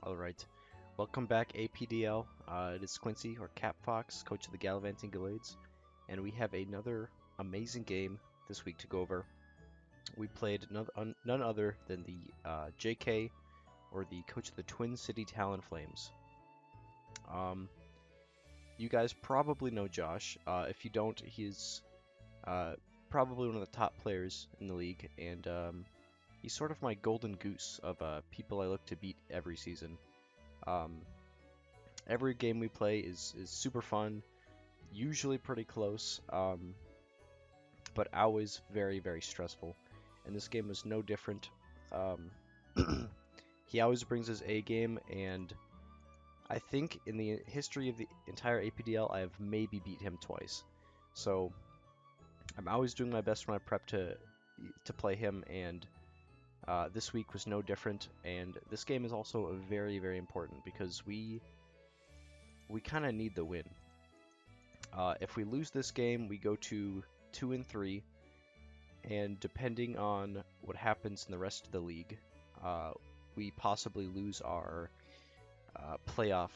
Alright, welcome back APDL. It is Quincy, or Cap Fox, coach of the Galivanting Gallades, and we have another amazing game this week to go over. We played none other than the JK, or the coach of the Twin City Talonflames. You guys probably know Josh. If you don't, he's probably one of the top players in the league, and he's sort of my golden goose of people I look to beat every season. Every game we play is super fun, usually pretty close, but always very, very stressful. And this game was no different. He always brings his A game, and I think in the history of the entire APDL, I have maybe beat him twice. So I'm always doing my best when I prep to play him, and this week was no different. And this game is also very, very important because we kind of need the win. If we lose this game, we go to 2-3, and depending on what happens in the rest of the league, we possibly lose our playoff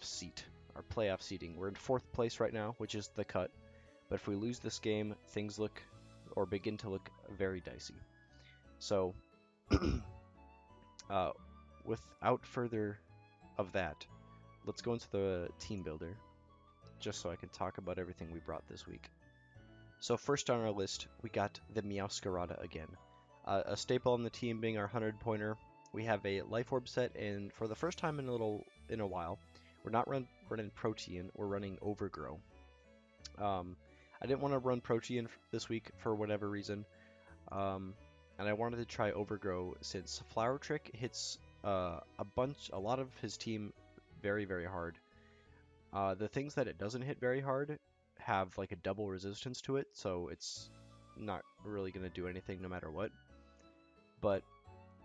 seat, our playoff seating. We're in 4th place right now, which is the cut. But if we lose this game, things look or begin to look very dicey. So, without further of that, let's go into the team builder, just so I can talk about everything we brought this week. So first on our list, we got the Meowscarada again. A staple on the team being our 100-pointer. We have a Life Orb set, and for the first time in a while, we're not running Protean, we're running Overgrow. I didn't want to run Protean this week for whatever reason, and I wanted to try Overgrow since Flower Trick hits a lot of his team very, very hard. The things that it doesn't hit very hard have like a double resistance to it, so it's not really going to do anything no matter what. But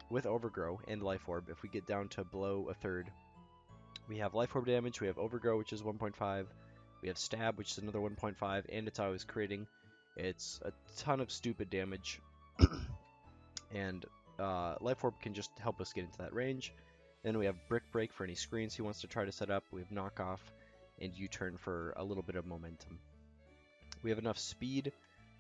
with Overgrow and Life Orb, if we get down to below a third, we have Life Orb damage, we have Overgrow, which is 1.5, we have Stab, which is another 1.5, and it's always creating. It's a ton of stupid damage, and Life Orb can just help us get into that range. Then we have Brick Break for any screens he wants to try to set up, we have Knockoff, and U-Turn for a little bit of momentum. We have enough speed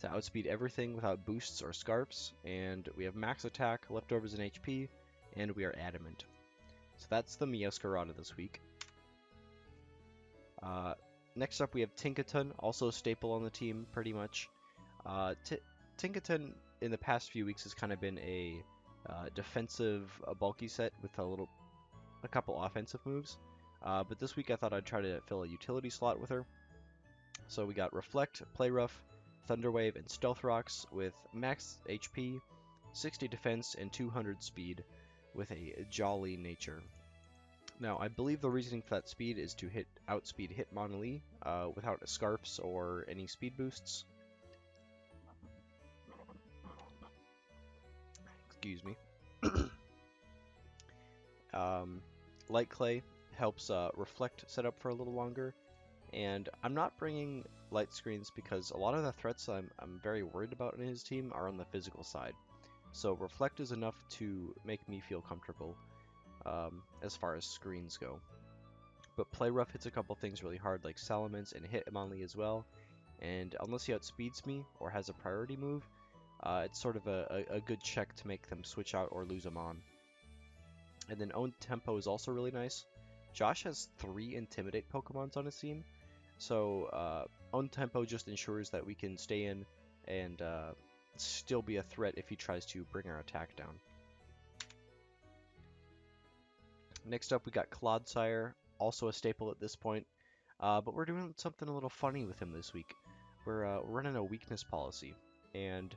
to outspeed everything without boosts or scarps, and we have max attack, leftovers in HP, and we are adamant. So that's the Meowscarada this week. Next up we have Tinkaton, also a staple on the team pretty much. Tinkaton in the past few weeks has kind of been a defensive, bulky set with a couple offensive moves. But this week I thought I'd try to fill a utility slot with her. So we got Reflect, Play Rough, Thunder Wave, and Stealth Rocks with max HP, 60 defense, and 200 speed with a jolly nature. Now, I believe the reasoning for that speed is to outspeed Hitmonlee without scarfs or any speed boosts. Excuse me. Light Clay helps Reflect set up for a little longer, and I'm not bringing light screens because a lot of the threats I'm very worried about in his team are on the physical side. So Reflect is enough to make me feel comfortable as far as screens go. But Play Rough hits a couple things really hard, like Salamence and Hitmonlee as well, and unless he outspeeds me or has a priority move, it's sort of a good check to make them switch out or lose them on. And then Own Tempo is also really nice. Josh has 3 Intimidate Pokemons on his team, so Own Tempo just ensures that we can stay in and still be a threat if he tries to bring our attack down. Next up we got Clodsire, also a staple at this point, but we're doing something a little funny with him this week. We're running a weakness policy, and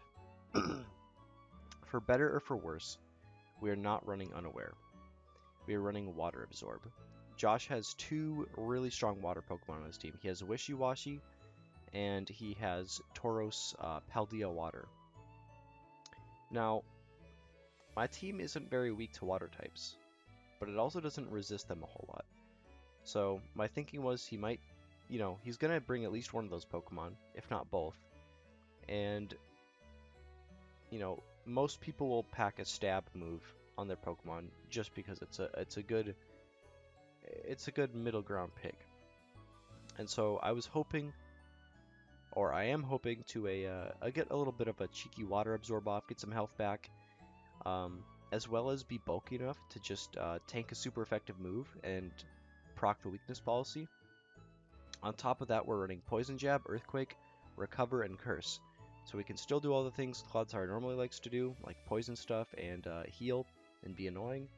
for better or for worse, we are not running Unaware. We are running Water Absorb. Josh has 2 really strong water Pokemon on his team. He has Wishy-Washy, and he has Tauros Paldea Water. Now, my team isn't very weak to water types, but it also doesn't resist them a whole lot. So my thinking was he might, he's going to bring at least one of those Pokemon, if not both. And, most people will pack a Stab move on their Pokemon, just because it's a good middle ground pick. And so I was hoping, or I am hoping to get a little bit of a cheeky water absorb off, get some health back, as well as be bulky enough to just tank a super effective move and proc the weakness policy. On top of that, we're running Poison Jab, Earthquake, Recover, and Curse. So we can still do all the things Clodsire normally likes to do, like poison stuff and heal and be annoying.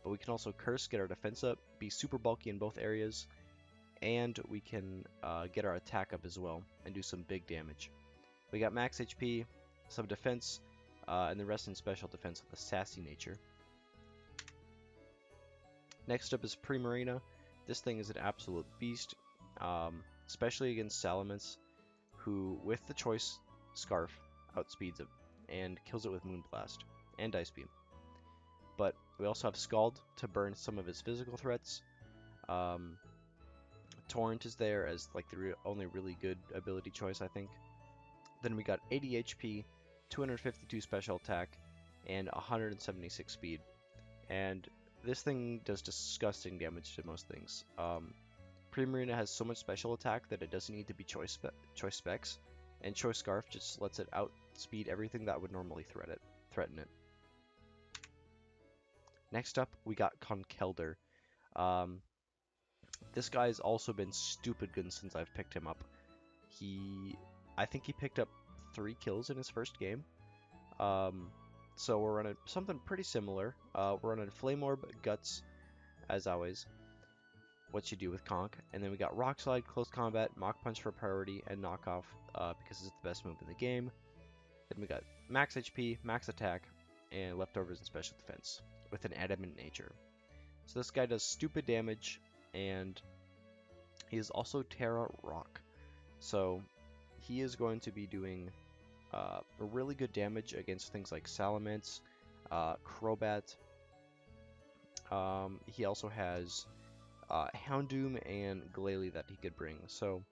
But we can also Curse, get our defense up, be super bulky in both areas, and we can get our attack up as well and do some big damage. We got max HP, some defense, and the rest in special defense with a sassy nature. Next up is Primarina. This thing is an absolute beast, especially against Salamence, who with the choice Scarf outspeeds it and kills it with Moonblast and Ice Beam. But we also have Scald to burn some of his physical threats. Torrent is there as like the only really good ability choice, I think. Then we got 80 HP, 252 special attack, and 176 speed. And this thing does disgusting damage to most things. Primarina has so much special attack that it doesn't need to be choice specs, and Choice Scarf just lets it outspeed everything that would normally threaten it. Next up, we got Conkeldurr. This guy's also been stupid good since I've picked him up. I think he picked up 3 kills in his first game. So we're running something pretty similar. We're running Flame Orb, Guts, as always, what you do with Conk. And then we got Rock Slide, Close Combat, Mach Punch for priority, and Knock Off because it's the best move in the game. Then we got max HP, max attack, and leftovers and special defense with an adamant nature. So this guy does stupid damage, and he is also Terra Rock. So he is going to be doing really good damage against things like Salamence, Crobat. He also has Houndoom and Glalie that he could bring. So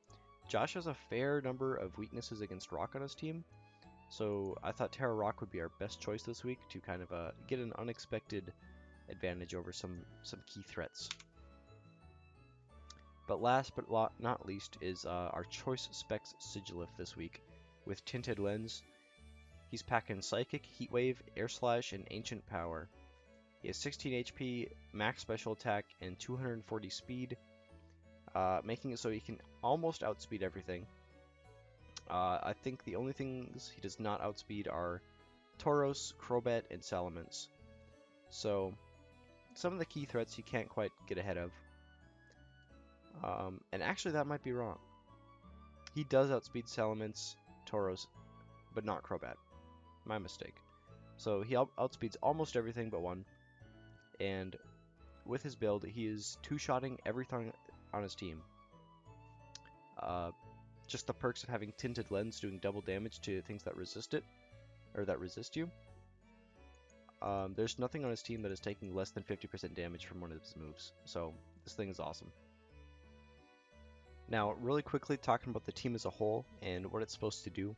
Josh has a fair number of weaknesses against Rock on his team. So I thought Terra Rock would be our best choice this week to kind of get an unexpected advantage over some key threats. But last but not least is our Choice Specs Sigilyph this week with Tinted Lens. He's packing Psychic, Heat Wave, Air Slash, and Ancient Power. He has 16 HP, max special attack, and 240 speed, making it so he can almost outspeed everything. I think the only things he does not outspeed are Tauros, Crobat, and Salamence. So some of the key threats he can't quite get ahead of. And actually that might be wrong. He does outspeed Salamence, Tauros, but not Crobat. My mistake. So he outspeeds almost everything but one. And with his build, he is two-shotting everything on his team. Just the perks of having Tinted Lens doing double damage to things that resist it, or that resist you. There's nothing on his team that is taking less than 50% damage from one of his moves. So this thing is awesome. Now, really quickly talking about the team as a whole and what it's supposed to do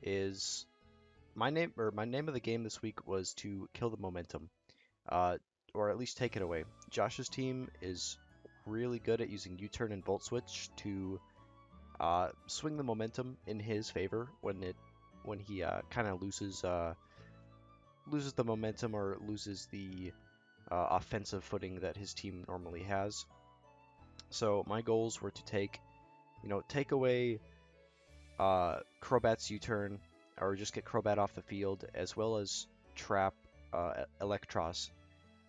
is my name of the game this week was to kill the momentum, or at least take it away. Josh's team is really good at using U-turn and Volt Switch to swing the momentum in his favor when he kind of loses the momentum or loses the offensive footing that his team normally has. So my goals were to take away Crobat's U-turn, or just get Crobat off the field, as well as trap Electros,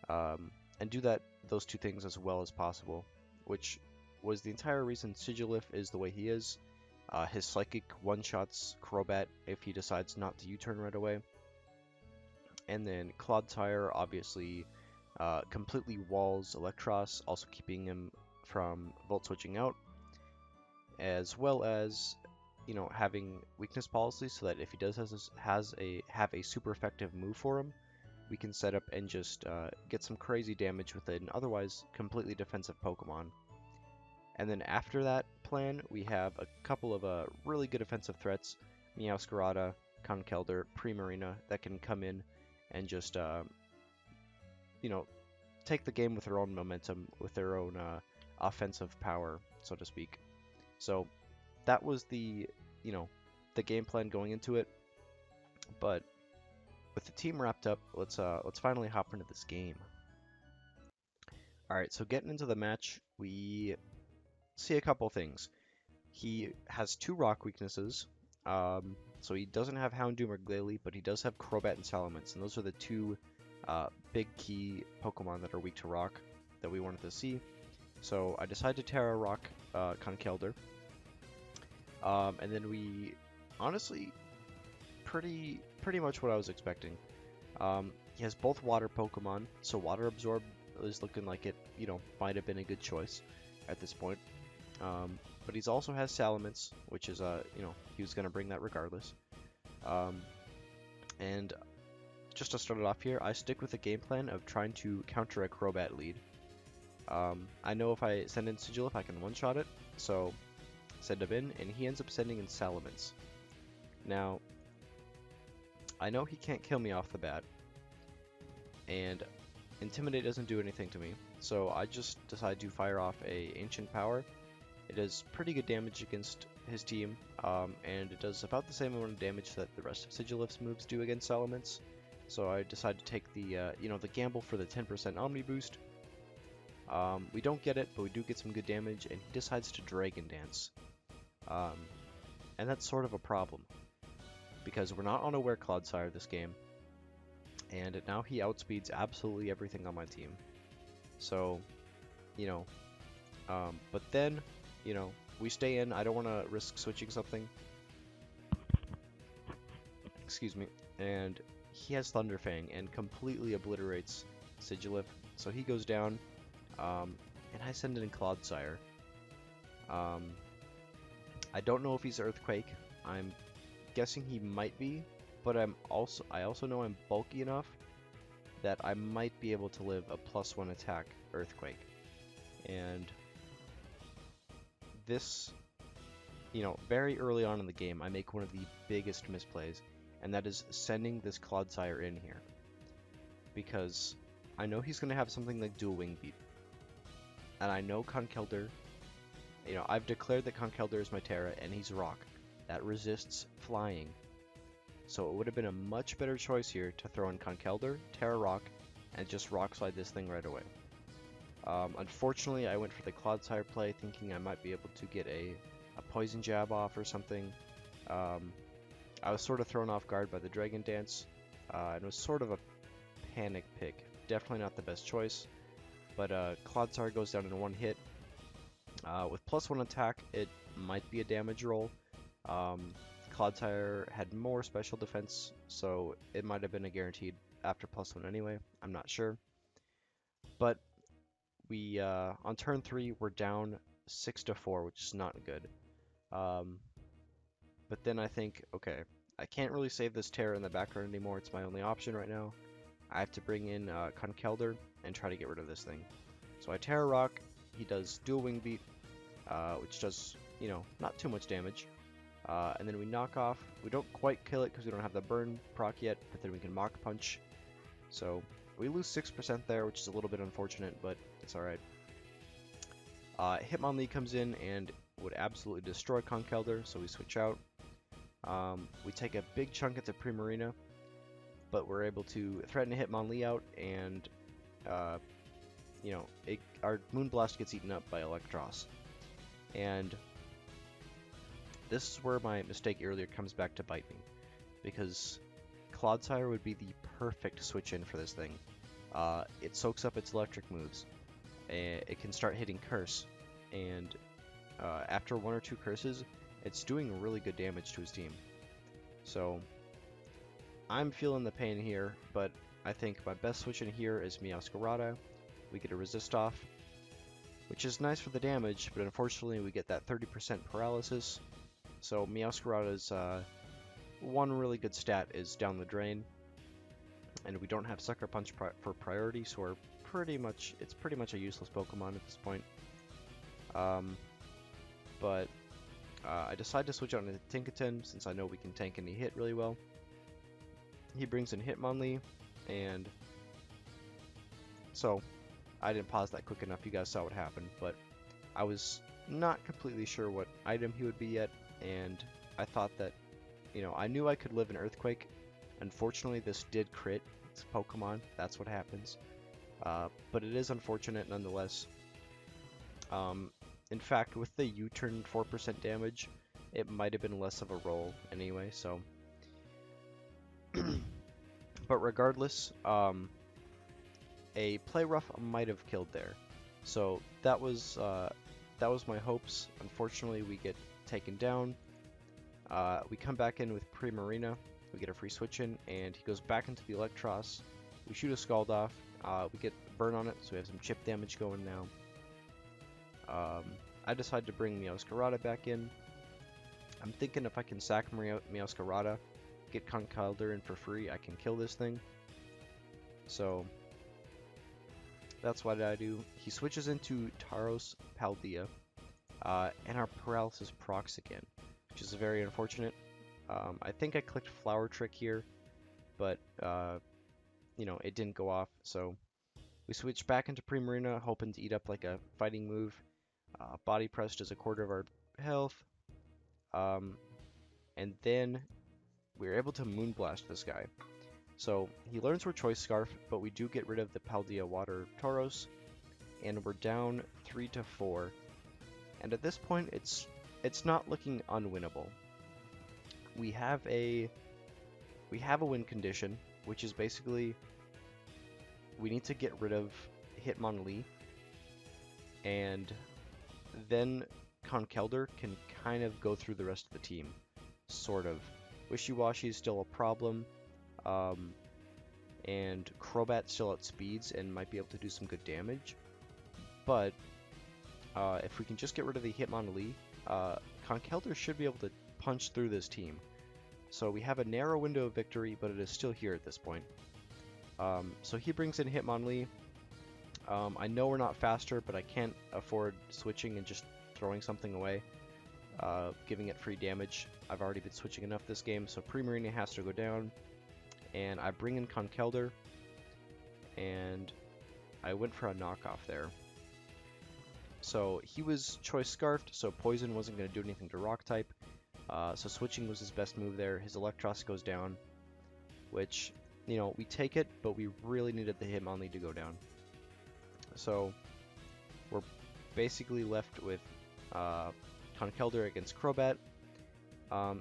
and do those two things as well as possible, which was the entire reason Sigilyph is the way he is. His Psychic one-shots Crobat if he decides not to U-turn right away. And then Clodsire obviously completely walls Electros, also keeping him from Volt Switching out, as well as having weakness policy so that if he does have a super effective move for him, we can set up and just get some crazy damage with an otherwise completely defensive Pokemon. And then after that plan, we have a couple of really good offensive threats, Meowscarada, Conkeldurr, Primarina, that can come in and just you know, take the game with their own momentum, with their own offensive power, so to speak. So that was the, you know, the game plan going into it. But with the team wrapped up, let's finally hop into this game. All right, so getting into the match, we see a couple things. He has 2 rock weaknesses. So he doesn't have Houndoom or Glalie, but he does have Crobat and Salamence, and those are the 2 big key Pokemon that are weak to rock that we wanted to see. So I decided to Terra Rock Conkeldurr. And then we, honestly, pretty much what I was expecting. He has both water Pokemon, so Water Absorb is looking like it, you know, might have been a good choice at this point. But he also has Salamence, which is, you know, he was going to bring that regardless. And just to start it off here, I stick with the game plan of trying to counter a Crobat lead. I know if I send in Sigilyph, I can one-shot it, so send him in, and he ends up sending in Salamence. Now, I know he can't kill me off the bat, and Intimidate doesn't do anything to me, so I just decide to fire off a Ancient Power. It does pretty good damage against his team, and it does about the same amount of damage that the rest of Sigilyph's moves do against Salamence. So I decide to take the, you know, the gamble for the 10% Omni Boost. We don't get it, but we do get some good damage, and he decides to Dragon Dance. And that's sort of a problem, because we're not on a Were Clodsire this game, and now he outspeeds absolutely everything on my team. So, you know, but then, you know, we stay in. I don't want to risk switching something. Excuse me. And he has Thunderfang and completely obliterates Sigilyph. So he goes down, and I send in Clodsire. I don't know if he's Earthquake. I'm guessing he might be, but I also know I'm bulky enough that I might be able to live a +1 attack Earthquake. And this, you know, very early on in the game, I make one of the biggest misplays, and that is sending this Clodsire in here. Because I know he's going to have something like Dual Wing Beat. And I know Conkeldurr, you know, I've declared that Conkeldurr is my Terra, and he's Rock. That resists flying. So it would have been a much better choice here to throw in Conkeldurr, Terra Rock, and just Rock Slide this thing right away. Unfortunately, I went for the Clodsire play, thinking I might be able to get a Poison Jab off or something. I was sort of thrown off guard by the Dragon Dance, and it was sort of a panic pick. Definitely not the best choice, but Clodsire goes down in 1 hit. With +1 attack, it might be a damage roll. Clodsire had more special defense, so it might have been a guaranteed after +1 anyway. I'm not sure. But we, on turn 3, we're down 6-4, which is not good. But then I think, okay, I can't really save this Terra in the background anymore. It's my only option right now. I have to bring in Conkeldurr and try to get rid of this thing. So I Terra Rock. He does Dual Wing Beat, which does, you know, not too much damage. And then we knock off. We don't quite kill it because we don't have the burn proc yet, but then we can Mach Punch. So we lose 6% there, which is a little bit unfortunate, but it's alright. Hitmonlee comes in and would absolutely destroy Conkeldurr, so we switch out. We take a big chunk at the Primarina, but we're able to threaten Hitmonlee out, and you know, our Moonblast gets eaten up by Electros. And this is where my mistake earlier comes back to bite me, because Clodsire would be the perfect switch in for this thing. It soaks up its electric moves. It can start hitting Curse, and after 1 or 2 curses, it's doing really good damage to his team. So I'm feeling the pain here, but I think my best switch in here is Meowscarada. We get a resist off, which is nice for the damage, but unfortunately we get that 30% paralysis. So Meowscarada's one really good stat is down the drain, and we don't have Sucker Punch for priority, so we're it's pretty much a useless Pokemon at this point. But I decide to switch out into Tinkaton since I know we can tank any hit really well. He brings in Hitmonlee, and So I didn't pause that quick enough. You guys saw what happened, but I was not completely sure what item he would be yet, and I thought that, I knew I could live an Earthquake. Unfortunately, this did crit. It's Pokemon. That's what happens. But it is unfortunate nonetheless. In fact, with the U-turn 4% damage, it might have been less of a roll anyway, so. But regardless, a play rough might have killed there. So that was my hopes. Unfortunately, we get taken down. We come back in with Primarina. We get a free switch in, and he goes back into the Electros. We shoot a Scald off. We get burn on it, so we have some chip damage going now. I decide to bring Meowscarada back in. I'm thinking if I can sack Meowscarada, get Conkeldurr in for free, I can kill this thing. So that's what I do. He switches into Tauros Paldea, and our paralysis procs again, which is very unfortunate. I think I clicked Flower Trick here, but it didn't go off. So we switch back into Primarina, hoping to eat up like a fighting move. Body Press does a quarter of our health, and then we're able to Moonblast this guy. So he learns we're Choice Scarf, but we do get rid of the Paldea Water Tauros, and we're down 3-4. And at this point, it's not looking unwinnable. We have a win condition, which is basically we need to get rid of Hitmonlee, and then Conkeldurr can kind of go through the rest of the team, sort of. Wishy-Washy is still a problem, and Crobat still outspeeds and might be able to do some good damage. But if we can just get rid of the Hitmonlee, Conkeldurr should be able to punch through this team. So we have a narrow window of victory, but it is still here at this point. So he brings in Hitmonlee. I know we're not faster, but I can't afford switching and just throwing something away, giving it free damage. I've already been switching enough this game, so Primarina has to go down. And I bring in Conkeldurr, and I went for a knockoff there. So he was Choice Scarfed, so Poison wasn't going to do anything to Rock type. So switching was his best move there. His Electros goes down, which, we take it, but we really needed the Hitmonlee to go down. So we're basically left with Conkeldurr against Crobat.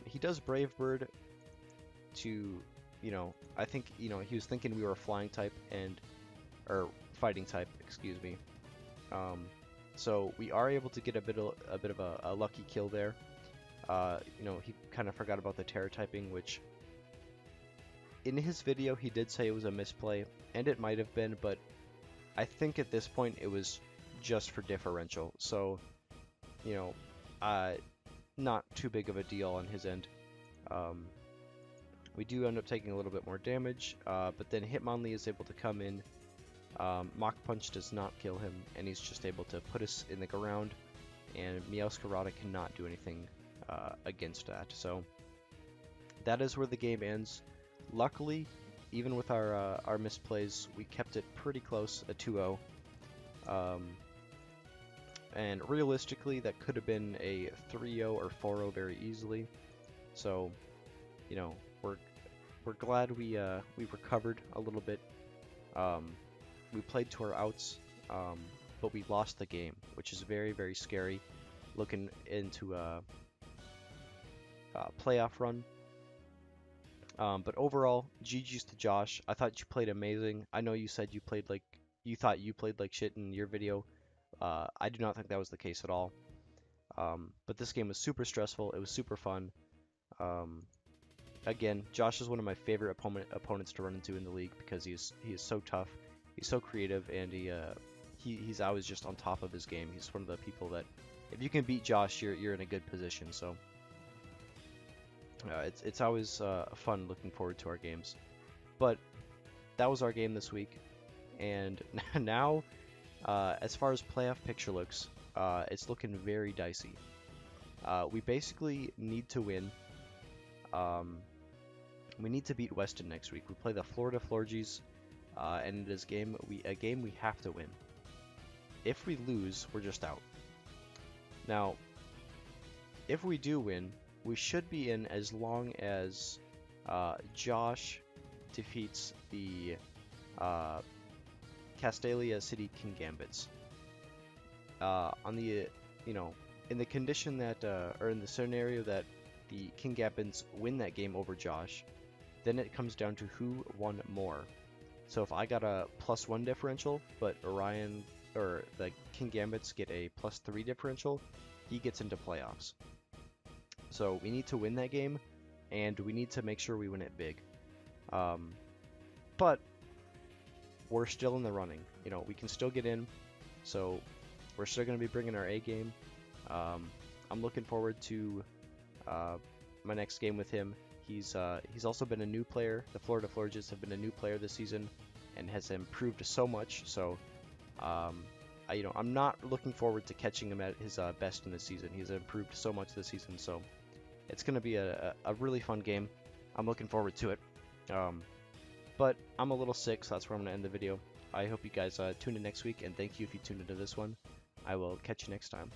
He does Brave Bird to, I think, he was thinking we were a flying type or fighting type, excuse me. So we are able to get a bit of a lucky kill there. He kind of forgot about the Terra typing, which in his video he did say it was a misplay, and it might have been, but I think at this point it was just for differential. So, not too big of a deal on his end. We do end up taking a little bit more damage, but then Hitmonlee is able to come in. Mach Punch does not kill him, and he's just able to put us in the ground, and Meowscarada cannot do anything against that. So that is where the game ends. Luckily, even with our misplays, we kept it pretty close, a 2-0. And realistically, that could have been a 3-0 or 4-0 very easily. So, we're glad we recovered a little bit. We played to our outs, but we lost the game, which is very, very scary. Looking into a playoff run. But overall, GG's to Josh. I thought you played amazing. I know you said you thought you played like shit in your video. I do not think that was the case at all. But this game was super stressful. It was super fun. Again, Josh is one of my favorite opponents to run into in the league because he is so tough. He's so creative, and he's always just on top of his game. He's one of the people that if you can beat Josh, you're in a good position. So it's always fun looking forward to our games. But that was our game this week, and now as far as playoff picture looks, it's looking very dicey. We basically need to win. We need to beat Weston next week. We play the Florida Florgies, and it is a game we have to win. If we lose, we're just out. Now, if we do win, we should be in as long as Josh defeats the Castelia City Kingambits. On the, in the condition that, or in the scenario that the Kingambits win that game over Josh, then it comes down to who won more. So if I got a +1 differential, but Orion or the Kingambits get a +3 differential, he gets into playoffs. So we need to win that game, and we need to make sure we win it big. But we're still in the running. We can still get in, so we're still going to be bringing our A game. I'm looking forward to my next game with him. He's also been a new player. The Florida Florges have been a new player this season and has improved so much. So, I'm not looking forward to catching him at his best in this season. He's improved so much this season, so it's going to be a really fun game. I'm looking forward to it. But I'm a little sick, so that's where I'm going to end the video. I hope you guys tune in next week, and thank you if you tuned into this one. I will catch you next time.